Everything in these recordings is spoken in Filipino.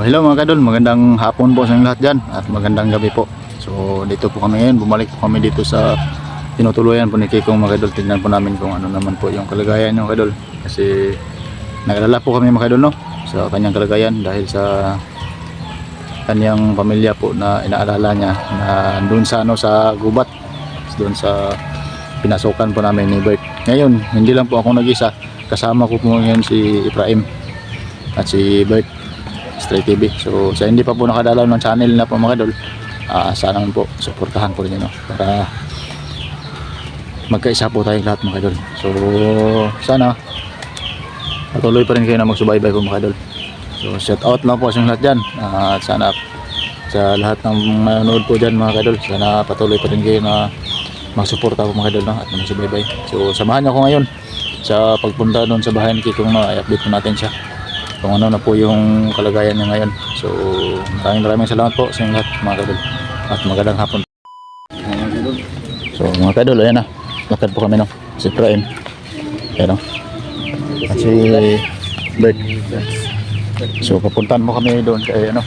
hello mga kadol, magandang hapon po sa inyo lahat dyan at magandang gabi po. So dito po kami ngayon, bumalik po kami dito sa tinutuluyan po ni Kikong mga kadol. Tingnan po namin kung ano naman po yung kalagayan ng kadol. Kasi nag-alala po kami mga kadol, no, sa kanyang kalagayan dahil sa kanyang pamilya po na inaalala niya na doon sa sa gubat, doon sa pinasukan po namin ni Bert. Ngayon hindi lang po ako nag-isa, kasama ko po ngayon si Efraim at si Bert Stray TV. So sa hindi pa po nakadalaw ng channel na po mga kadol, sana po suportahan po rin, no, para magkaisa po tayong lahat mga kadol. So sana patuloy pa rin kayo na magsubaybay po mga kadol. So shout out lang po sa lahat dyan, at sana sa lahat ng manonood po dyan mga kadol, sana patuloy pa rin kayo na magsuporta po mga kadol, no, at magsubaybay. So samahan niyo ako ngayon sa pagpunta doon sa bahay ni Kikong, no, i-update po natin siya kung ano na po yung kalagayan niya ngayon. So maraming salamat po sa inyo lahat mga kadol at magandang hapon. So mga kadol, ayan na, lakad po kami, no, si Efraim, ayan, no, at si Bert. So papuntahan mo kami doon kay ano,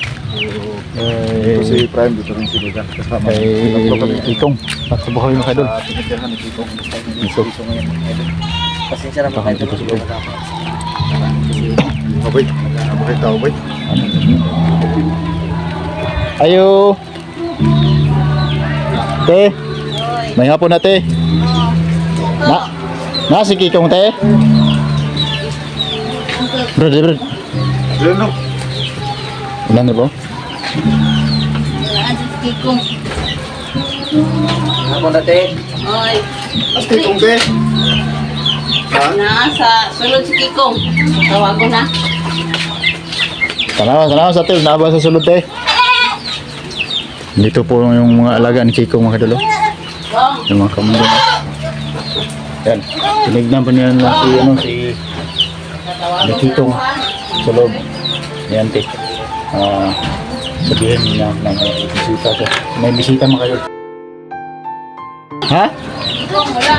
si Efraim dito rin sila kasama kay Kikong. At po kami mga kadol, pinagdahan ni Kikong dito ngayon mga kadol. Pasensya na mga kadol, Aboy, aboy tao boy. Ayo. Te. May hapon na te. Na si Kikong te. Bro. Ano? Ulan na po? Wala si Kikong. Hapon na te. Oy. As Kikong te. Nasa sulod si Kikong. Tawag ko na. Salamat sa tel, naba sa sulod te. Dito po yung mga alaga ni Kikong mga kadalo. Yung mga kamundo na. Yan. Tinignan pa niya na si ano, si Kikong sa loob. Yan te. Sabihin niya na may bisita siya. May bisita mga kadalo. Ha? Kikong, wala.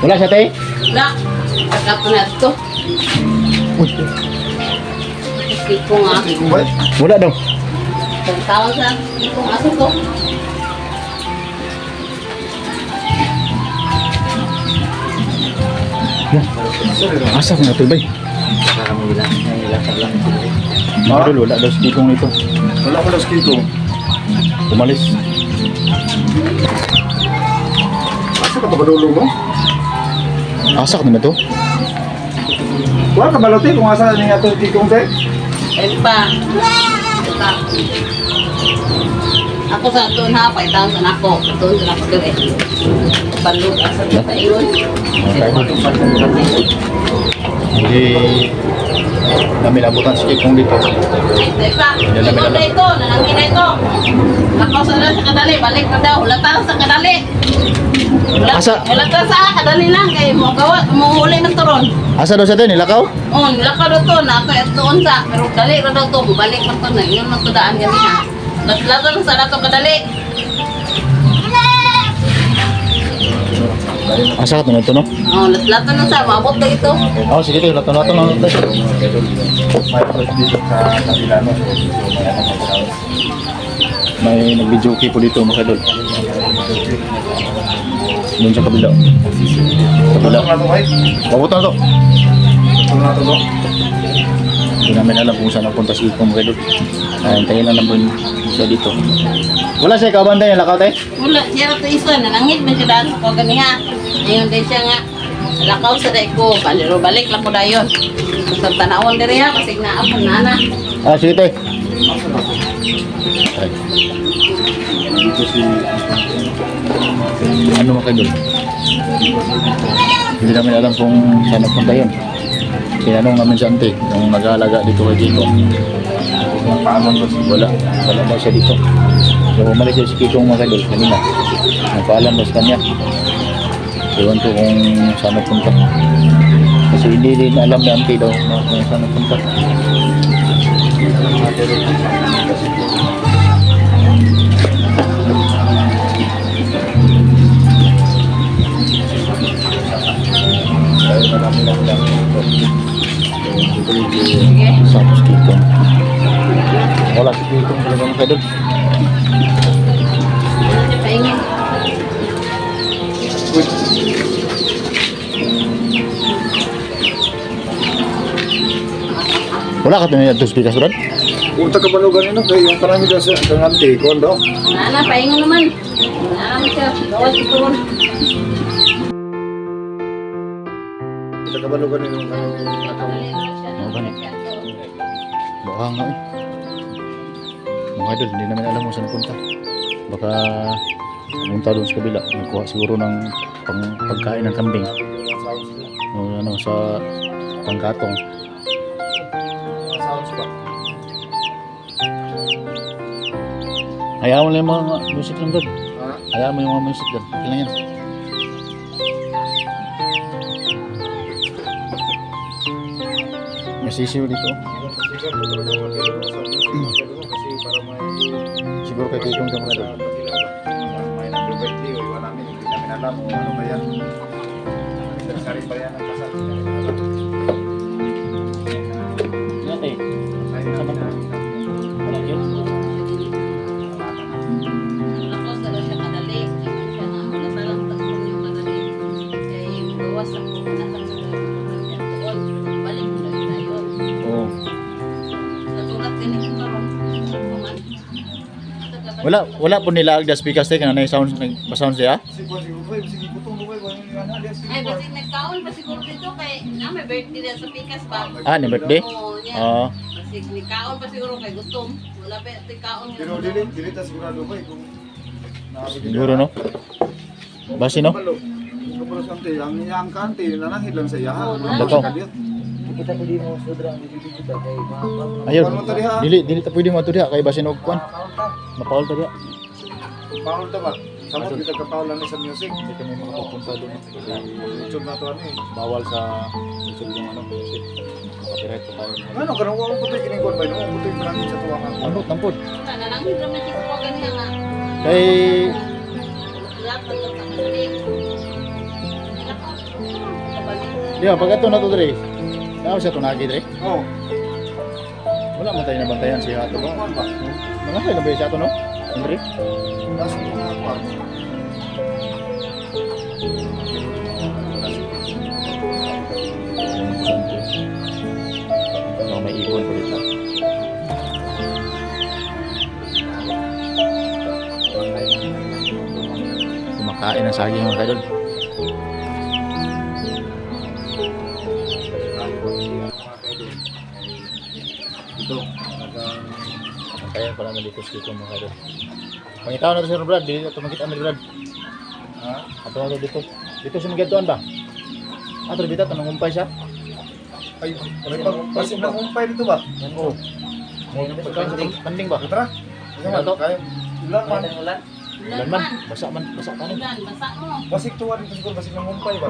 Wala siya te? Wala. Pagkapon na ito. Kikong ah. Wala daw. Tawag sa Kikong aso ko. Asa ko na ito, bay? Mga kadol, wala daw si Kikong nito. Wala ko daw sa Kikong. Umalis. Asa ka papadulong mo? Asa ka na ito? Wala ka balote kung asa niya ito Kikong te? Ayun pa. Ako sa doon ha, paitang sa nako. Doon sa nako doon eh. Balog asa doon sa iyon. Hindi kami labutan si Kikong dito. Ay pa. Ikaw na ito, nanangin na ito. Nakaw sa sa kadali, balik na daw. Hulata sa kadali. Hulata sa kadali lang kay mo gawa, mo uli ng turon. Asa daw sa din, nilakaw? Oh, nilakaw daw to na kay doon sa pero dali ra daw to, balik man to na iyon man to daan kami ha. Lato lang sa nato kadali. Asa ka na ito, no? Oh, lato lang sa maabot na ito. Oo, sige tayo, lato lang ito. May nag-video po dito mga kadol. Doon sa kabila. Kabila. Babot na ito. Hindi namin alam kung saan napunta si Kikong mga kadol. Hintayin na lang po siya dito. Wala siya kabanda niya, lakaw tayo? Wala, siya na ito isa, nanangit man siya daan sa ko ganiha. Ngayon din siya nga, lakaw sa day ko, balik lang ko dayon. Sa tanawon din rin kasi naapon na na. Sige tayo. Dito si Ano mga kadol? Hindi namin alam kung saan napunta yun. Tinanong namin sa ante, yung nag-aalaga dito kay Kikong. Wala daw siya dito. So umalis siya si Kikong mga kadol kanina. Nagpaalam daw sa kanya. Ewan ko kung saan napunta. Kasi hindi din alam ni ante daw kung saan napunta. Marami lang dito. Tapos dito. Wala si Pitong talaga mga idol. Ano niya paingin? Wala ka tumiyak dos bigas Brad? Punta ka balugan nino kay yung parang nila sa tangante kon do. Nana, paingin naman. Nana mo siya. Gawas ito ron. Punta ka balugan nino kay Oo ba ni? Baka nga eh. Mga idol, hindi namin alam kung saan punta. Baka pumunta doon sa kabila. Nagkuha siguro ng pagkain ng kambing. O ano, sa pangkatong. sounds ba? Hayaan mo lang yung mga music lang doon. Ha? Hayaan mo yung mga music doon. Okay lang yan. May sisiw dito. Kasi para may Siguro kay Pitong sa mga doon. may number birthday o iwan namin, hindi namin alam kung ano ba yan. Sari pa yan ang kasal. Nanti. Ay, Sama na. Wala yun. Tapos dala siya kadali. Iwan siya na wala talang tatlong yung kadali. Kaya gawas ako. Nasang sa doon. Balik mo lang na yun. Oo. Natulat din yung karon. Kuman. Wala po nila agdas speakers tayo kanang sound nagpa-sound siya. Sige, sige, butong bukay ko yung ano, Ay, basi nagkaon pa siguro dito kay na may birthday na sa Pikas ba? Ah, ni birthday? Oo, yan. Oo. Basi nagkaon pa siguro kay gutom. Wala pa kaon Pero dili ta sigurado ba kung Siguro no. Basi no. Kapag kante, ang kante nanahid lang sa iya. Dato. Kita pwede mo sudra ang bibigita kay mga Ayun. Paano tadi, ha? Dili ta pwede mo ato diha kay basi og kwan. Mapaul ta diha. Paul ta ba? Samot kita kapaul lang sa music. Hindi kami makapunta doon. Kasi YouTube na to ani. bawal sa YouTube yung ano music. Copyright pa tayo. Ano kanang wa ko kining kon ba no? Ko to branch sa tuwa nga. Ano tampod? na nang hidram na siko ganyan nga. Kay Lahat na to kadali. di ba pag ato na to dire. Daw siya tunagi dire. Oh. Wala man tayo nabantayan siya ato ba? Mga kailan ba siya ato no? Andre? Nasa mga kwan. Ano may ipon po dito. Kumakain ng saging mga kadol. Ito. Kaya pala nandito dito mga kadol. Pangitaw na ito si Brad, dito tumakita na Brad. Ha? Ato na dito. Dito si Magatuan ba? Ato dito tanong umpay siya. Ay, may pag-pasok na kumpay dito ba? Oo. Panding ba? Tara. Ito? Kaya ilan man. ulan. Ulan man, basa ka ni. Ulan, basa mo. Basik tuwa dito siguro basik ng kumpay ba?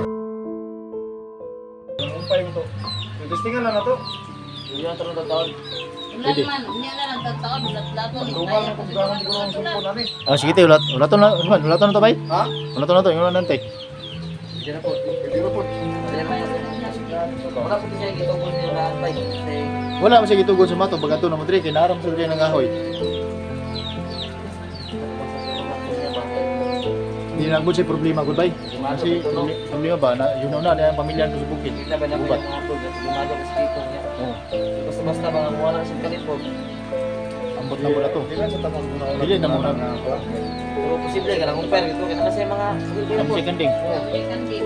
Kumpay mo to. Testingan lang na to. Hindi na tanong taon. Ulan man, unya na lang tataon, ulat-lato ni Rumal na kung gano'n siguro ang sumpo na ni. Ah sige tayo, ulaton na to bay. Ha? Ulaton na to, yung nante. Hindi na po. Hindi ko po. Wala ko siya gito ko nila tay. Wala man siya gitugod sa mato, pag ato na mo dire kay naram sa dire ng ahoy. Hindi na gud siya problema gud bay. Kasi problema ba na yun na ang pamilya ko sa bukid. Hindi na ba niya Ubat. mga tol kasi gumado kasi dito niya. Oo. Basta mga wala sa kanito. Ambot na muna to. Dili sa tamang muna. Dili na muna. Pero posible ka lang umpire dito kaya kasi mga Ang seconding. May kantin.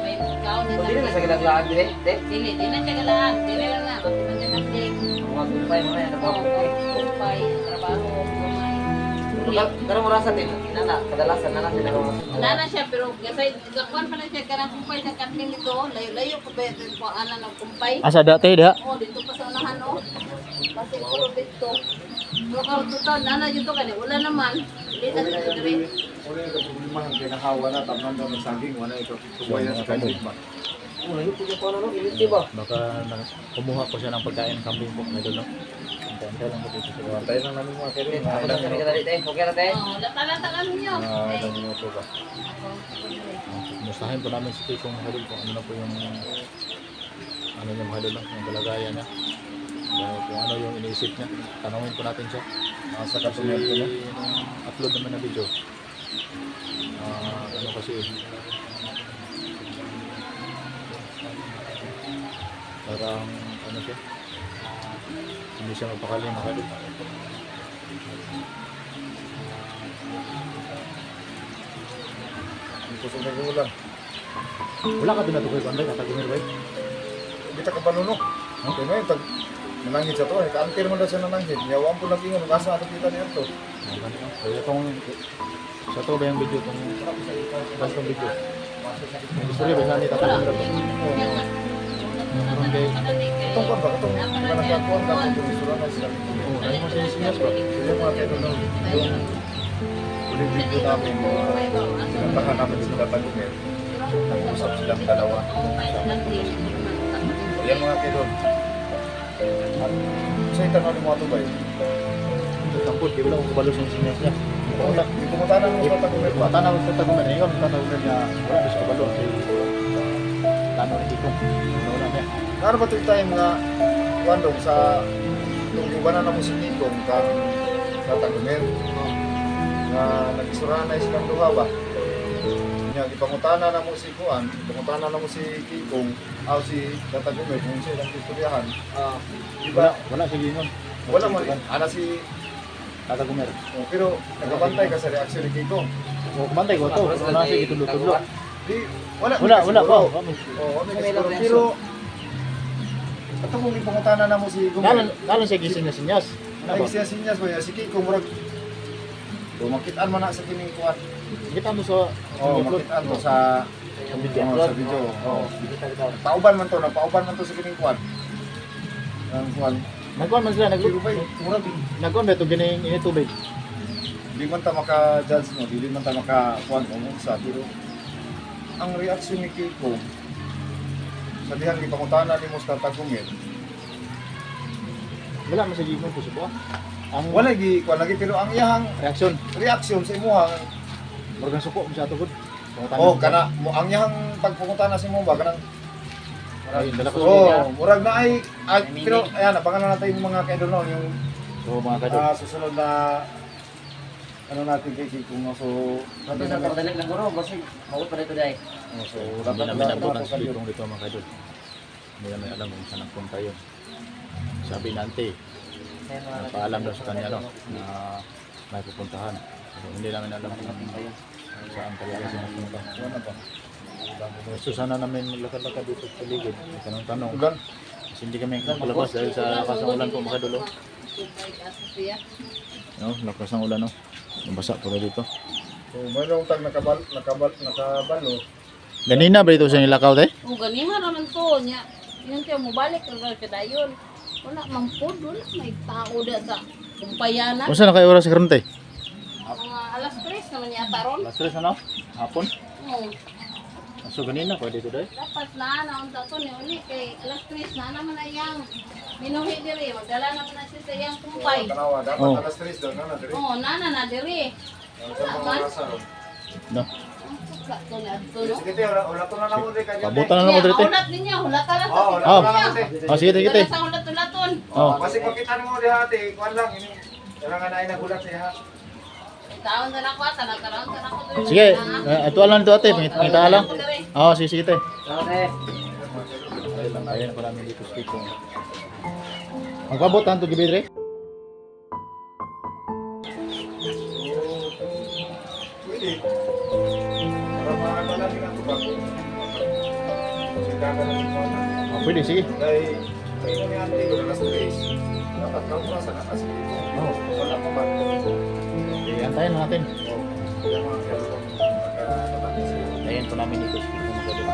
May kaon na Hindi na sa kilang lahat dire. Dili, di na siya galaan. Dili lang na. Kasi na siya nagdig. Mga kumpay mo na yan. Kumpay, trabaho, kumay. Pero mura sa tin. Inana, kadalasan na natin ako. Wala na siya, pero kasi gakuan pa na siya karang kumpay sa kantin nito. Layo-layo ko ba ito po ana ng kumpay. Asa dati diha? Oh, dito pa sa unahan oh. Kasi puro dito. Pero karon tutaw, nana dito kani wala naman. Hindi na siya dire. Wala yung problema ang kinahawa na tamnan daw ng saging. Wala yung kubayan sa kandig ba? Una yung punya ko ano, iliti ba? Baka kumuha ko siya ng pagkain ng kambing po na doon. Antay lang ko dito sa lugar. Tayo lang namin mga kailan. Ako na kanina dali tayo. Okay na tayo. Oh, latalan niyo. Ilang minuto ba? Mustahin po namin si Tikong Hadol kung ano na po yung ano yung Hadol lang, yung kalagayan niya. Kung ano yung iniisip niya, tanongin po natin siya. Sa Kasi katuloy ko no. upload naman na video. Ano kasi parang ano siya, hindi siya mapakali mga kadol. Ang kusog na ulan. Wala ka pinatukoy banday, katagumir ba? Kita ka panuno. Okay na yun, tag nanangin sa to. Kaantir mo na siya nanangin. Yawan po lang ingon. Kasa ato kita niya to. Kaya itong sa to ba yung video itong bastong video? May istorya ba ni tatagumir ba? Meron kay Itong pa ba? Itong managkakuan ka kung gusto na sila. ano mo siya sinas ba? Sila mga kaya doon. Yung ulit video namin. Sinantahan namin sila tagumir. Nag-usap silang dalawa. Yan mga kaya doon. Sa itanong ni mga tubay. Tampod, di ba lang kubalos yung sinas niya? Pumunta na mo sa tagumir ba? Mata na sa tagumir niya, yung tagumir niya, wala bisa kubalos. Tano na dito. Una niya. Naroon ba ito tayo mga wandong sa itong iwanan na mo si Kikong sa tagumir? Na nag-isurahan na silang duha ba? Nga, ipangutana na mo si Kuan, ipangutana na mo si Kikong, si Tatagumir, kung siya ilang istoryahan. Wala, wala sige nun. Wala mo rin. Ana si Tatagumir. pero nagabantay ka sa reaksyon ni Kikong. O, kumantay ko ito. Wala sige tulo-tulo. Di, wala Wala siguro. pa. Oo, wala siguro. Pero, ito mong ipangutana na mo si Gumir. Kalan siya gising na sinyas. Ano Ay, ba? siya sinyas ba niya, si Kikong, murag, makitaan mo na sa kining kuwan. Kita mo sa Makitaan mo sa video. Oo. Pauban man to, napauban man to sa kining kuwan. Ang kuwan. Nagkuhan man sila, Pero ba, murag, nagkuhan ba ito gining initubig? di man ta maka-judge mo, di man ta maka-kuwan mo sa pero ang reaksyon ni Kiko sa dihang ipangutana ni mo sa Tagumir, Wala man sa gising ko subuan. Ang wala gi kuwan lagi pero ang iyang reaksyon, reaksyon sa imuha murag suko mo sa tugod. kana mo ang iyang pagpangutana sa imo ba kanang Ay, dala ko sa oh, murag na ay pero ayan abangan na natin yung mga kaidol no, yung So mga kadol. susunod na ano natin kay Kiko no, so Sabi na kardalik lang guro, kasi mawag pa dito dahil. so Hindi dapat namin nabot ang dapat silitong dito mga kadol. Hindi namin alam kung saan nagpunta yun. Sabi nante, paalam daw sa kanya no, na may pupuntahan. So, hindi namin alam kung saan talaga siya nagpunta. ano ba So sana namin maglakad-lakad dito sa paligid. Tanong-tanong. ulan Kasi hindi kami makalabas dahil sa lakas ng ulan po mga kadol. No, lakas ng ulan no. Nabasa po dito. so mayroong tag nakabalo Ganina ba dito sa nilakaw tayo? O ganihan naman to nya. Yun tayo mobalik ka kadayon. Wala man pod, wala may tao da sa kumpayanan. Kung saan na kayo oras sa karon tayo? Mga alas 3 naman yata ron. Alas 3 na no? Hapon? Oo. So ganina pwede dito tayo? Dapat na naunta ko ni uli kay alas 3 na naman na yang minuhi diri. Magdala naman na siya sa iyang kumpay. tanawa dapat Oh. alas 3 daw na dire Oo, nana na diri. sa mga oras ron No. Sakto na ato no. sige te wala to na namo dire kanyo Pabutan na lang mo Kaya dito. ulat ninyo, hulatan lang oh sa wala Oh. to na namo te Oh, sige sige. Sa ulat-ulaton. Oh. kasi pakita mo diha ate kuan lang ini kailangan ay nagulat siya Taon na ako, tanang-tanang ka na ako diri. Sige, ito lang to ate, pangita lang. Oo, sige sige tayo. Okay. Ayun na pala namin dito sa Kikong. Magpabot tanto gabi dire? pwede para maano lang ang tubag kasi dapat na ito Oh, pwede sige. dahil kayo ni ate ko alas 3 dapat ka oras na kasi ito wala pa ba Sige, antayin natin. kaya mga kailangan Ayun po namin dito sa Kikong mga kadol.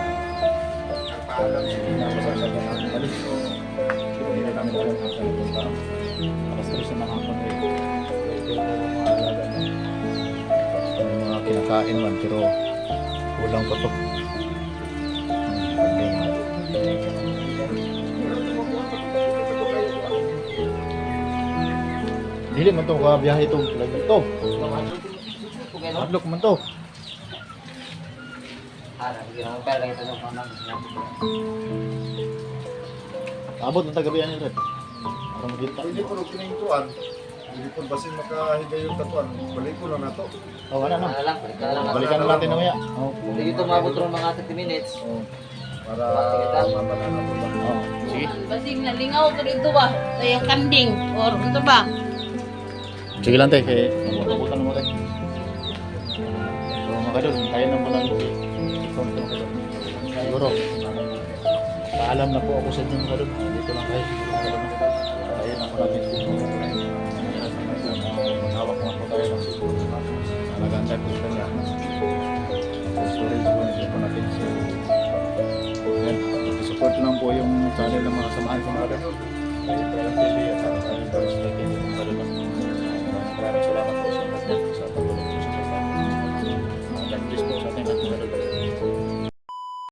paalam siya Hindi na masasad na namin alis. Hindi na namin alam kung saan punta. Alas 3 na hapon eh. Ito yung mga alaga na. Yung mga kinakain man pero kulang pa to. Dili man to ka biyahe to lagi to. Adlok man to. Ang pera lang ito ng panang. Abot ng tagabihan nila. Kung kita. Pwede po rin kinintuan. Hindi po basin makahigay yung tatuan. Balik ko na to. Oh, wala na. Wala lang, balikan lang. Balikan na natin mamaya. Oh. Hindi ito mabot rin mga 30 minutes. Oh, para mapala na po ba. Oh, sige. Basing nalingaw ko dito ba? Sa yung kanding. Or ito ba? Sige lang tayo, kaya mabutan mo tayo. So mga kadol, tayo na po lang. Siguro, paalam na po ako sa inyo mga kadol. Dito lang tayo. Tayo na po natin. Maghawak na po tayo ng siguro. Naganda po ito niya. Storage po nito po natin. So, yan. Support lang po yung channel ng mga samahan ko mga kadol. Tayo lang TV at saka tayo lang sa TV mga kadol. Maraming salamat po sa inyo.